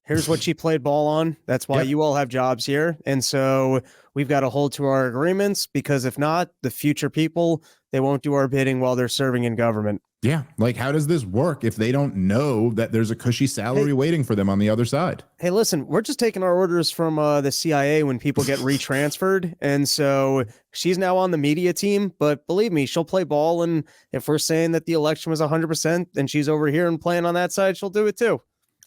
Speaker 1: Here's what she played ball on. That's why you all have jobs here. And so we've got to hold to our agreements, because if not, the future people, they won't do our bidding while they're serving in government.
Speaker 4: Yeah. How does this work if they don't know that there's a cushy salary waiting for them on the other side?
Speaker 1: Hey, listen, we're just taking our orders from the CIA when people get retransferred. And so she's now on the media team, but believe me, she'll play ball. And if we're saying that the election was 100%, and she's over here and playing on that side, she'll do it too.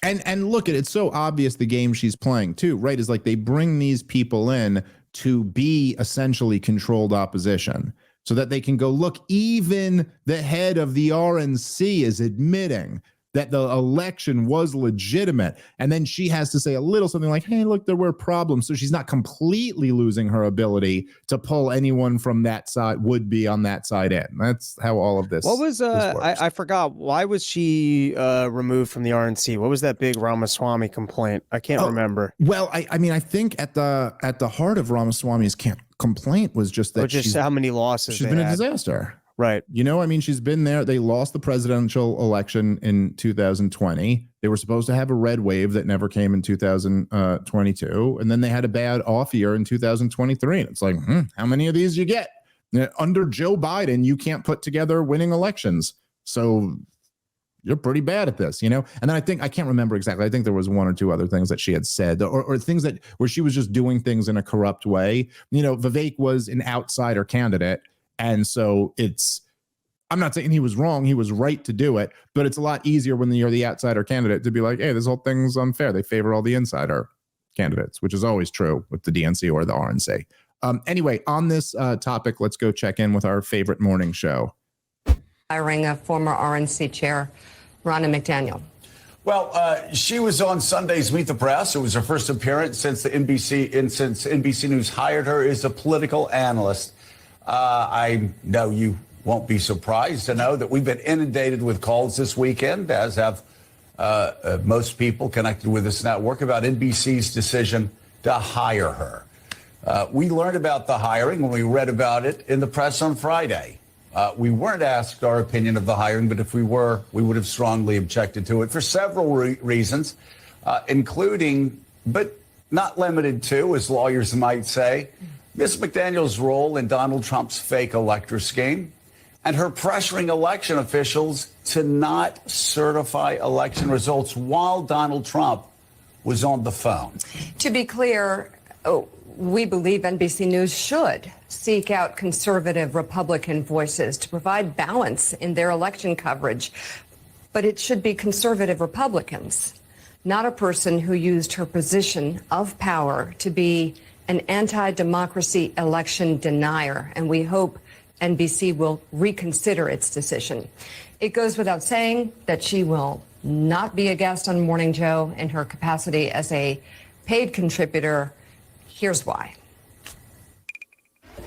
Speaker 4: And look, it's so obvious the game she's playing too, right? Is they bring these people in to be essentially controlled opposition, so that they can go, look, even the head of the RNC is admitting that the election was legitimate. And then she has to say a little something like, hey, look, there were problems. So she's not completely losing her ability to pull anyone from that side, would be on that side in. That's how all of this.
Speaker 1: What was, I forgot, why was she removed from the RNC? What was that big Ramaswamy complaint? I can't remember.
Speaker 4: Well, I mean, I think at the heart of Ramaswamy's complaint was just that
Speaker 1: just how many losses
Speaker 4: she's been a disaster.
Speaker 1: Right.
Speaker 4: You know, I mean, she's been there. They lost the presidential election in 2020. They were supposed to have a red wave that never came in 2022. And then they had a bad off year in 2023. And it's like, how many of these you get? Under Joe Biden, you can't put together winning elections. So you're pretty bad at this, you know? And then I can't remember exactly. I think there was one or two other things that she had said or things that where she was just doing things in a corrupt way. You know, Vivek was an outsider candidate. And so I'm not saying he was wrong. He was right to do it, but it's a lot easier when you're the outsider candidate to be like, hey, this whole thing's unfair. They favor all the insider candidates, which is always true with the DNC or the RNC. Anyway, on this topic, let's go check in with our favorite morning show.
Speaker 9: Hiring a former RNC chair, Ronna McDaniel.
Speaker 10: Well, she was on Sunday's Meet the Press. It was her first appearance since NBC News hired her as a political analyst. I know you won't be surprised to know that we've been inundated with calls this weekend, as have most people connected with this network, about NBC's decision to hire her. We learned about the hiring when we read about it in the press on Friday. We weren't asked our opinion of the hiring, but if we were, we would have strongly objected to it for several reasons, including, but not limited to, as lawyers might say, Ms. McDaniel's role in Donald Trump's fake elector scheme and her pressuring election officials to not certify election results while Donald Trump was on the phone.
Speaker 9: To be clear, we believe NBC News should seek out conservative Republican voices to provide balance in their election coverage. But it should be conservative Republicans, not a person who used her position of power to be an anti-democracy election denier. And we hope NBC will reconsider its decision. It goes without saying that she will not be a guest on Morning Joe in her capacity as a paid contributor. Here's why.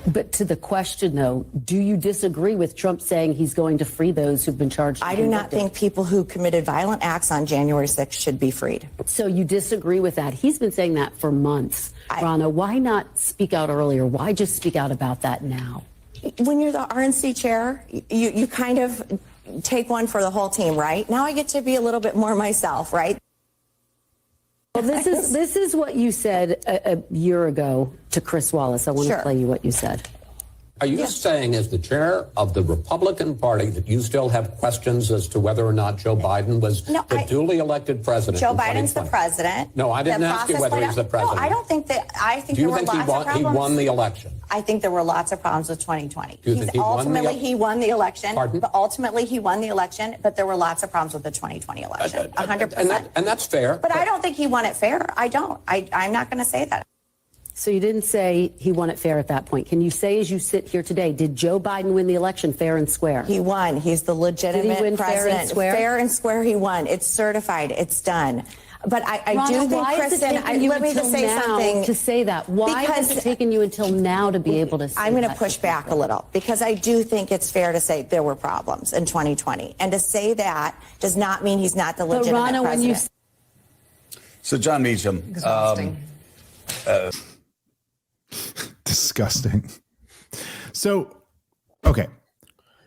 Speaker 7: But to the question, though, do you disagree with Trump saying he's going to free those who've been charged?
Speaker 8: I do not think people who committed violent acts on January 6th should be freed.
Speaker 7: So you disagree with that? He's been saying that for months. Ronna, why not speak out earlier? Why just speak out about that now?
Speaker 8: When you're the RNC chair, you kind of take one for the whole team, right? Now I get to be a little bit more myself, right?
Speaker 7: Well, this is what you said a year ago to Chris Wallace. I want to play you what you said.
Speaker 11: Are you saying, as the chair of the Republican Party, that you still have questions as to whether or not Joe Biden was the duly elected president?
Speaker 8: Joe Biden's the president.
Speaker 11: No, I didn't ask you whether he's the president.
Speaker 8: No, I don't think that. I think
Speaker 11: Do you
Speaker 8: there were
Speaker 11: think
Speaker 8: lots of problems.
Speaker 11: he won the election?
Speaker 8: I think there were lots of problems with 2020.
Speaker 11: Do you think he
Speaker 8: won the election.
Speaker 11: Pardon?
Speaker 8: But ultimately, he won the election. But there were lots of problems with the 2020 election. 100%.
Speaker 11: And that's fair.
Speaker 8: But I don't think he won it fair. I don't. I'm not going to say that.
Speaker 7: So you didn't say he won it fair at that point. Can you say, as you sit here today, did Joe Biden win the election fair and square?
Speaker 8: He won. He's the legitimate
Speaker 7: win
Speaker 8: president.
Speaker 7: fair and square?
Speaker 8: Fair and square, he won. It's certified. It's done. But I
Speaker 7: Ronna,
Speaker 8: do think, Kristen, let me just say something.
Speaker 7: To say that. Why has it taken you until now to be able to say
Speaker 8: I'm going to push back a little, because I do think it's fair to say there were problems in 2020. And to say that does not mean he's not the legitimate
Speaker 7: Ronna,
Speaker 8: president.
Speaker 10: So, John Meacham.
Speaker 9: Exhausting.
Speaker 4: Disgusting. So, okay.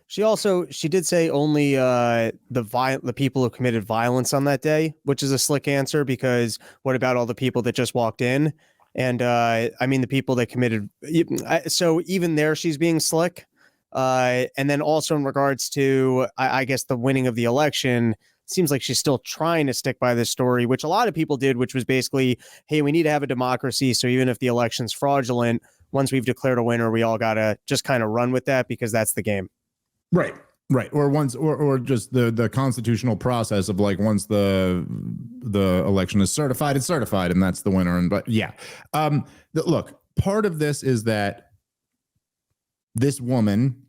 Speaker 1: She did say only the people who committed violence on that day, which is a slick answer, because what about all the people that just walked in? And I mean, the people that committed. So even there, she's being slick. And then also in regards to, I guess, the winning of the election, seems like she's still trying to stick by this story, which a lot of people did, which was basically, hey, we need to have a democracy. So even if the election's fraudulent, once we've declared a winner, we all got to just kind of run with that, because that's the game.
Speaker 4: Right. Or once, or just the constitutional process of, like, once the election is certified, it's certified, and that's the winner. And but yeah, look, part of this is that this woman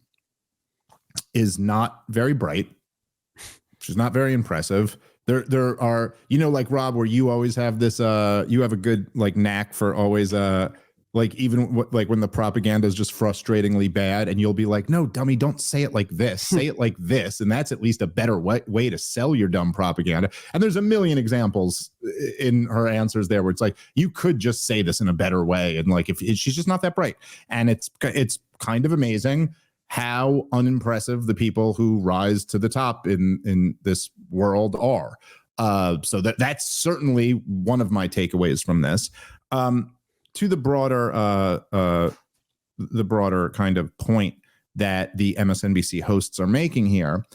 Speaker 4: is not very bright. She's not very impressive. There are, you know, like Rob, where you always have this, you have a good like knack for always, like even like when the propaganda is just frustratingly bad, and you'll be like, no, dummy, don't say it like this. Say it like this, and that's at least a better way to sell your dumb propaganda. And there's a million examples in her answers there where it's like, you could just say this in a better way, and like if she's just not that bright. And it's kind of amazing how unimpressive the people who rise to the top in this world are. So that's certainly one of my takeaways from this. To the broader kind of point that the MSNBC hosts are making here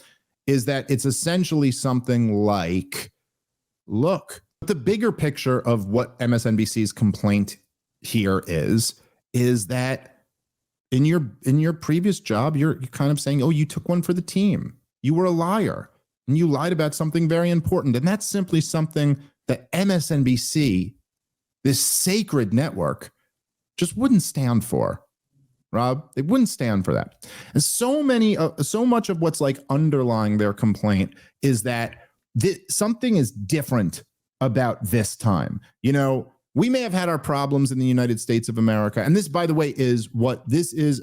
Speaker 4: is that it's essentially something like, look, the bigger picture of what MSNBC's complaint here is that in your previous job, you're kind of saying, oh, you took one for the team. You were a liar and you lied about something very important. And that's simply something that MSNBC, this sacred network, just wouldn't stand for. Rob, they wouldn't stand for that. And so much of what's like underlying their complaint is that something is different about this time. You know, we may have had our problems in the United States of America. And this, by the way, is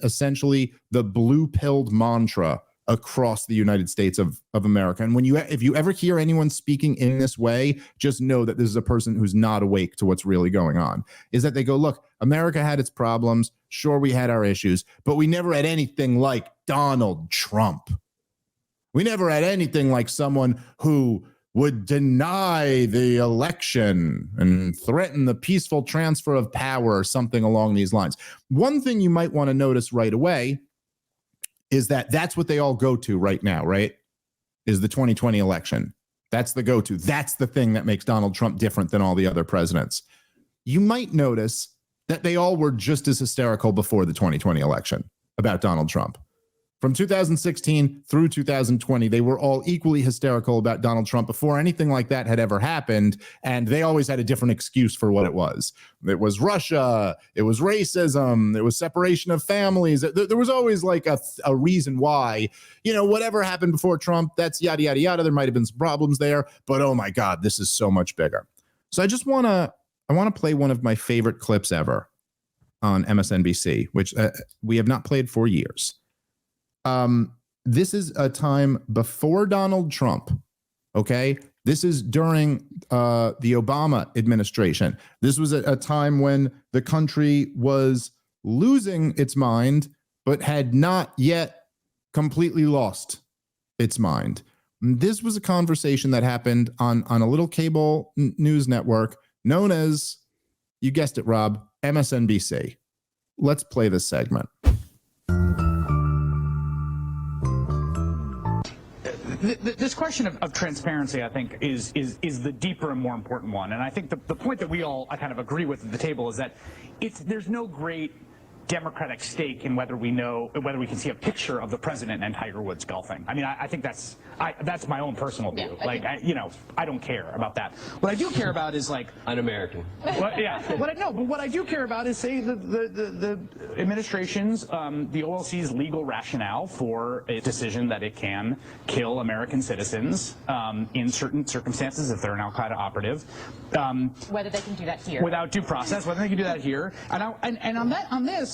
Speaker 4: essentially the blue-pilled mantra across the United States of America. And if you ever hear anyone speaking in this way, just know that this is a person who's not awake to what's really going on. Is that they go, look, America had its problems. Sure, we had our issues, but we never had anything like Donald Trump. We never had anything like someone who would deny the election and threaten the peaceful transfer of power or something along these lines. One thing you might want to notice right away is that that's what they all go to right now, right? Is the 2020 election. That's the go-to. That's the thing that makes Donald Trump different than all the other presidents. You might notice that they all were just as hysterical before the 2020 election about Donald Trump. From 2016 through 2020, they were all equally hysterical about Donald Trump before anything like that had ever happened. And they always had a different excuse for what it was. It was Russia. It was racism. It was separation of families. There was always like a reason why, you know, whatever happened before Trump, that's yada, yada, yada. There might have been some problems there, but oh my God, this is so much bigger. So I want to play one of my favorite clips ever on MSNBC, which we have not played for years. This is a time before Donald Trump. Okay. This is during the Obama administration. This was a time when the country was losing its mind, but had not yet completely lost its mind. This was a conversation that happened on a little cable news network known as, you guessed it, Rob, MSNBC. Let's play this segment.
Speaker 12: This question of transparency, I think, is the deeper and more important one. And I think the point that we all kind of agree with at the table is that there's no great democratic stake in whether we can see a picture of the president and Tiger Woods golfing. I mean, I think that's my own personal view. Yeah, I don't care about that. What I do care about is like un-American. Yeah. What I do care about is, say, the administration's, the OLC's legal rationale for a decision that it can kill American citizens in certain circumstances if they're an Al-Qaeda operative.
Speaker 13: Whether they can do that here
Speaker 12: without due process, whether they can do that here, and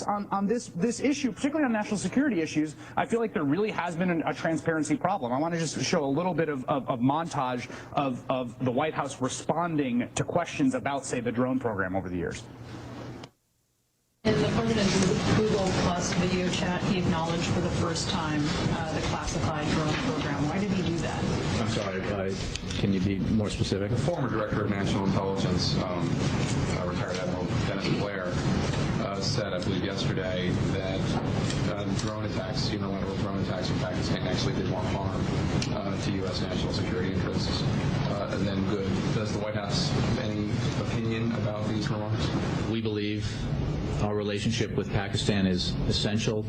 Speaker 12: on this issue, particularly on national security issues, I feel like there really has been a transparency problem. I want to just show a little bit of montage of the White House responding to questions about, say, the drone program over the years.
Speaker 14: In the President's Google Plus video chat, he acknowledged for the first time the classified drone program. Why did he do that?
Speaker 15: I'm sorry, can you be more specific? The former Director of National Intelligence, retired Admiral Dennis Blair, said, I believe yesterday, that drone attacks, unilateral drone attacks in Pakistan actually did more harm to U.S. national security interests than good. Does the White House have any opinion about these remarks?
Speaker 16: We believe our relationship with Pakistan is essential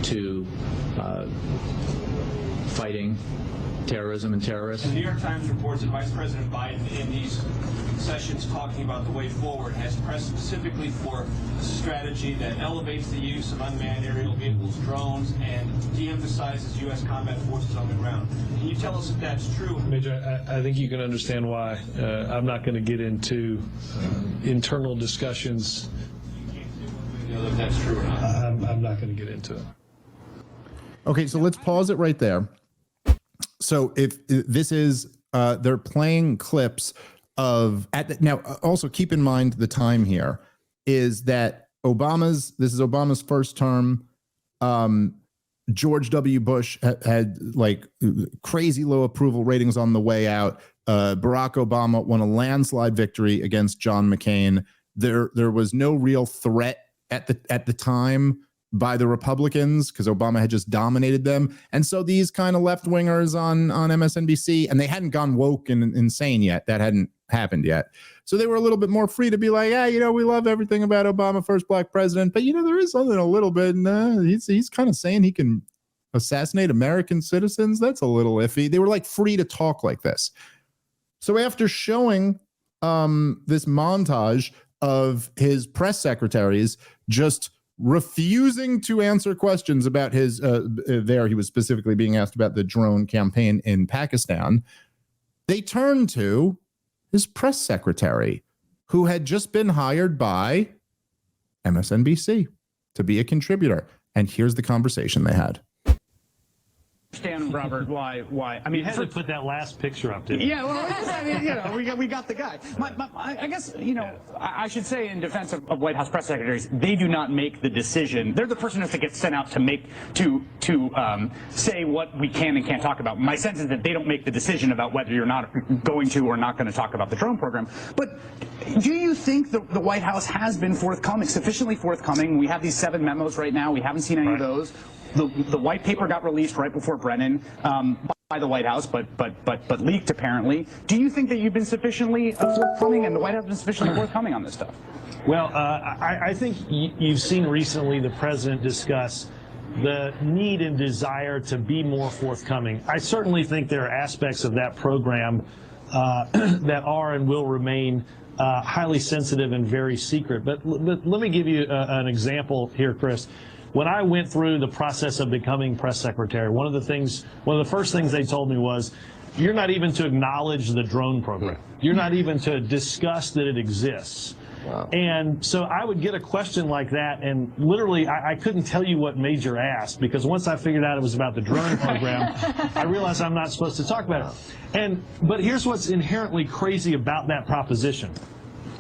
Speaker 16: to fighting terrorism and terrorists.
Speaker 17: The New York Times reports that Vice President Biden, in these sessions talking about the way forward, has pressed specifically for a strategy that elevates the use of unmanned aerial vehicles, drones, and de-emphasizes U.S. combat forces on the ground. Can you tell us if that's true?
Speaker 18: Major, I think you can understand why. I'm not going to get into internal discussions.
Speaker 17: You know, if that's true or not.
Speaker 18: I'm not going to get into it.
Speaker 4: Okay, so let's pause it right there. So if this is, they're playing clips of, now also keep in mind the time here is that this is Obama's first term. George W. Bush had like crazy low approval ratings on the way out. Barack Obama won a landslide victory against John McCain. There was no real threat at the time by the Republicans because Obama had just dominated them. And so these kind of left wingers on MSNBC, and they hadn't gone woke and insane yet. That hadn't happened yet. So they were a little bit more free to be like, yeah, you know, we love everything about Obama, first black president, but you know, there is something a little bit, he's kind of saying he can assassinate American citizens. That's a little iffy. They were like free to talk like this. So after showing this montage of his press secretaries just refusing to answer questions about his he was specifically being asked about the drone campaign in Pakistan. They turned to his press secretary, who had just been hired by MSNBC to be a contributor. And here's the conversation they had.
Speaker 12: Understand, Robert, why? I mean,
Speaker 18: you had to put that last picture up, didn't you?
Speaker 12: Yeah, well, I mean, you know, we got the guy. I guess, you know, I should say in defense of White House press secretaries, they do not make the decision. They're the person that gets sent out to say what we can and can't talk about. My sense is that they don't make the decision about whether you're not going to or not going to talk about the drone program. But do you think the White House has been forthcoming, sufficiently forthcoming? We have these 7 memos right now. We haven't seen any of those. The white paper got released right before Brennan by the White House, but leaked apparently. Do you think that you've been sufficiently forthcoming and the White House has been sufficiently forthcoming on this stuff?
Speaker 18: Well, I think you've seen recently the president discuss the need and desire to be more forthcoming. I certainly think there are aspects of that program that are and will remain highly sensitive and very secret. But let me give you an example here, Chris. When I went through the process of becoming press secretary, one of the first things they told me was, you're not even to acknowledge the drone program. You're not even to discuss that it exists. Wow. And so I would get a question like that, and literally I couldn't tell you what Major asked, because once I figured out it was about the drone program, I realized I'm not supposed to talk about it. But here's what's inherently crazy about that proposition.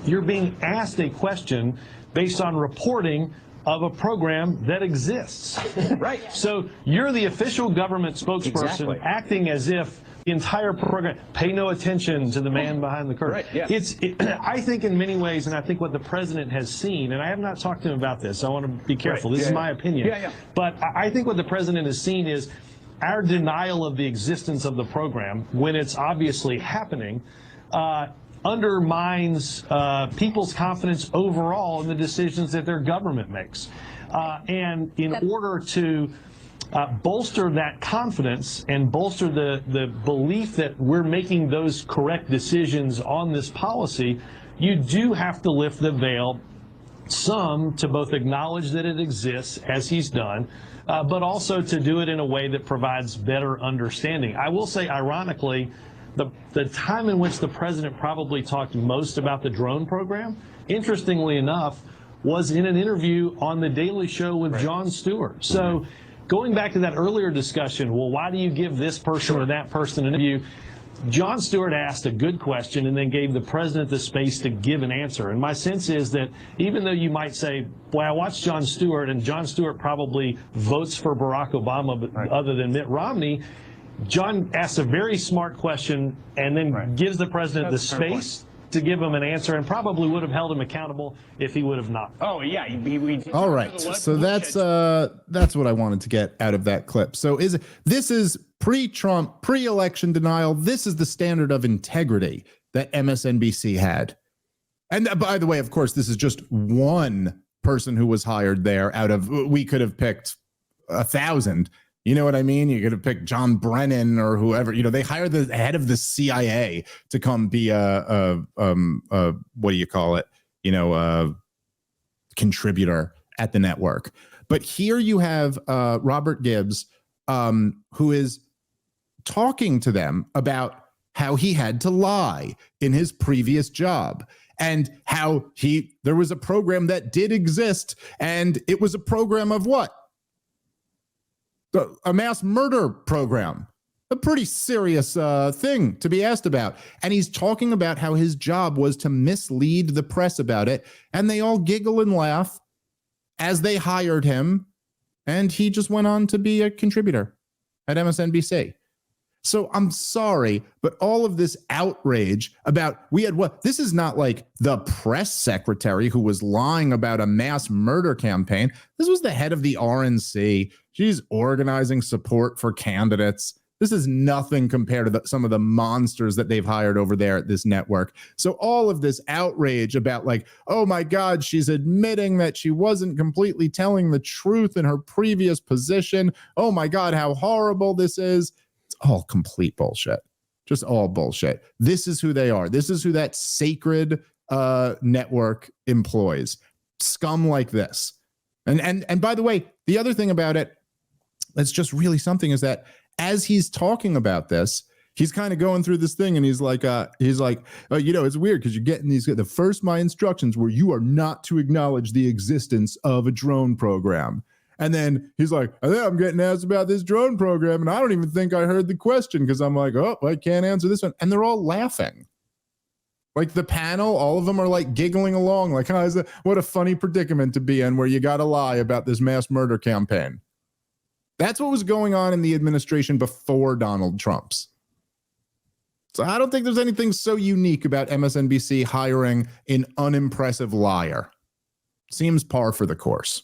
Speaker 18: You're being asked a question based on reporting of a program that exists.
Speaker 12: Right.
Speaker 18: So you're the official government spokesperson acting as if the entire program, pay no attention to the man behind the curtain.
Speaker 12: Right, yeah.
Speaker 18: I think in many ways, and I think what the president has seen, and I have not talked to him about this, so I want to be careful. This is my opinion. But I think what the president has seen is our denial of the existence of the program, when it's obviously happening, undermines people's confidence overall in the decisions that their government makes. And in order to bolster that confidence and bolster the belief that we're making those correct decisions on this policy, you do have to lift the veil some to both acknowledge that it exists, as he's done, but also to do it in a way that provides better understanding. I will say, ironically, the time in which the president probably talked most about the drone program, interestingly enough, was in an interview on The Daily Show with Jon Stewart. So going back to that earlier discussion, well, why do you give this person or that person an interview? Jon Stewart asked a good question and then gave the president the space to give an answer. And my sense is that even though you might say, boy, I watched Jon Stewart, and Jon Stewart probably votes for Barack Obama, but other than Mitt Romney, John asks a very smart question and then gives the president the space to give him an answer, and probably would have held him accountable if he would have not.
Speaker 12: Oh, yeah.
Speaker 4: All right. So that's what I wanted to get out of that clip. So this is pre-Trump, pre-election denial. This is the standard of integrity that MSNBC had. And by the way, of course, this is just one person who was hired there out of, we could have picked 1,000. You know what I mean? You're going to pick John Brennan or whoever. They hire the head of the CIA to come be a what do you call it? A contributor at the network. But here you have Robert Gibbs, who is talking to them about how he had to lie in his previous job and how there was a program that did exist, and it was a program of what? A mass murder program. A pretty serious thing to be asked about. And he's talking about how his job was to mislead the press about it, and they all giggle and laugh as they hired him, and he just went on to be a contributor at MSNBC. So I'm sorry, but all of this outrage about this is not like the press secretary who was lying about a mass murder campaign. This was the head of the RNC. She's organizing support for candidates. This is nothing compared to some of the monsters that they've hired over there at this network. So all of this outrage about oh my God, she's admitting that she wasn't completely telling the truth in her previous position. Oh my God, how horrible this is. It's all complete bullshit. Just all bullshit. This is who they are. This is who that sacred network employs. Scum like this. And by the way, the other thing about it that's just really something is that as he's talking about this, he's kind of going through this thing, and he's like, it's weird because you're getting the first my instructions were you are not to acknowledge the existence of a drone program. And then he's like, I think I'm getting asked about this drone program, and I don't even think I heard the question because I'm like, oh, I can't answer this one. And they're all laughing. Like the panel, all of them are giggling along, what a funny predicament to be in where you got to lie about this mass murder campaign. That's what was going on in the administration before Donald Trump's. So I don't think there's anything so unique about MSNBC hiring an unimpressive liar. Seems par for the course.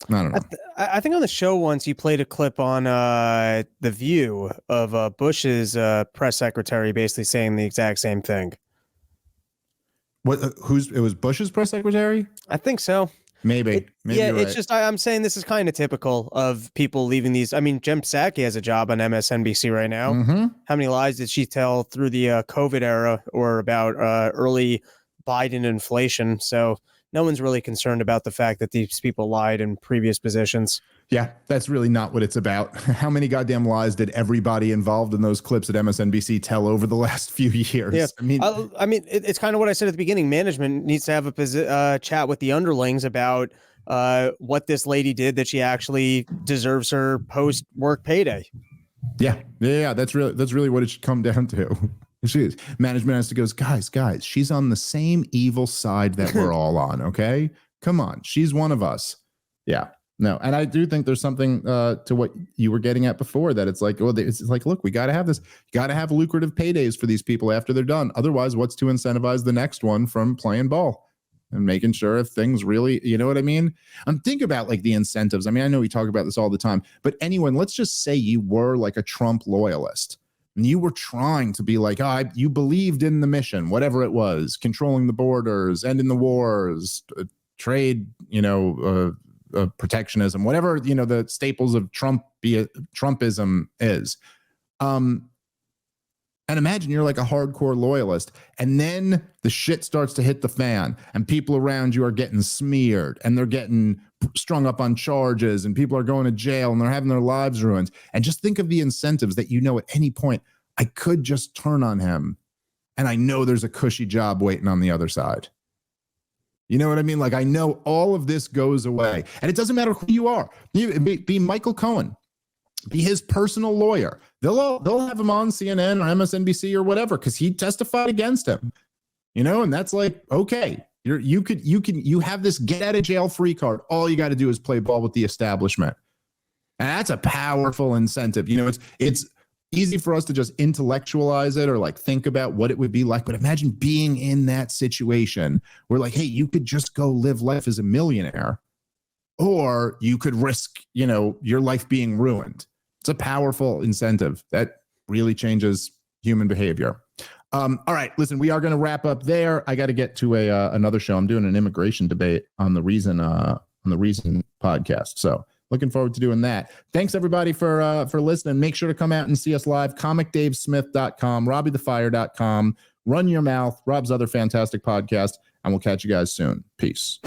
Speaker 4: I don't know.
Speaker 1: I think on the show once you played a clip on The View of Bush's press secretary basically saying the exact same thing.
Speaker 4: What? It was Bush's press secretary?
Speaker 1: I think so.
Speaker 4: Maybe
Speaker 1: yeah,
Speaker 4: right.
Speaker 1: It's just I'm saying this is kind of typical of people leaving these. I mean, Jem Psaki has a job on MSNBC right now.
Speaker 4: Mm-hmm.
Speaker 1: How many lies did she tell through the COVID era or about early Biden inflation? So no one's really concerned about the fact that these people lied in previous positions.
Speaker 4: Yeah, that's really not what it's about. How many goddamn lies did everybody involved in those clips at MSNBC tell over the last few years?
Speaker 1: Yeah. I mean, it's kind of what I said at the beginning. Management needs to have a chat with the underlings about what this lady did that she actually deserves her post-work payday.
Speaker 4: Yeah. That's really what it should come down to. Management has to go, guys, she's on the same evil side that we're all on. Okay, come on, she's one of us. Yeah. No, and I do think there's something to what you were getting at before, that it's like, look, we got to have this. You got to have lucrative paydays for these people after they're done. Otherwise, what's to incentivize the next one from playing ball and making sure if things really, you know what I mean? Think about the incentives. I mean, I know we talk about this all the time, but anyone, let's just say you were a Trump loyalist and you were trying to be you believed in the mission, whatever it was, controlling the borders, ending the wars, trade, protectionism, whatever, the staples of Trumpism is. And imagine you're a hardcore loyalist, and then the shit starts to hit the fan and people around you are getting smeared and they're getting strung up on charges and people are going to jail and they're having their lives ruined. And just think of the incentives that, at any point, I could just turn on him and I know there's a cushy job waiting on the other side. You know what I mean? I know all of this goes away, and it doesn't matter who you are. Be Michael Cohen, be his personal lawyer. They'll have him on CNN or MSNBC or whatever because he testified against him. And that's okay. You have this get out of jail free card. All you got to do is play ball with the establishment, and that's a powerful incentive. It's easy for us to just intellectualize it or think about what it would be like. But imagine being in that situation where hey, you could just go live life as a millionaire, or you could risk, your life being ruined. It's a powerful incentive that really changes human behavior. All right, listen, we are going to wrap up there. I got to get to another show. I'm doing an immigration debate on the Reason podcast. So looking forward to doing that. Thanks everybody for listening. Make sure to come out and see us live. ComicDaveSmith.com, RobbieTheFire.com, Run Your Mouth, Rob's other fantastic podcast, and we'll catch you guys soon. Peace.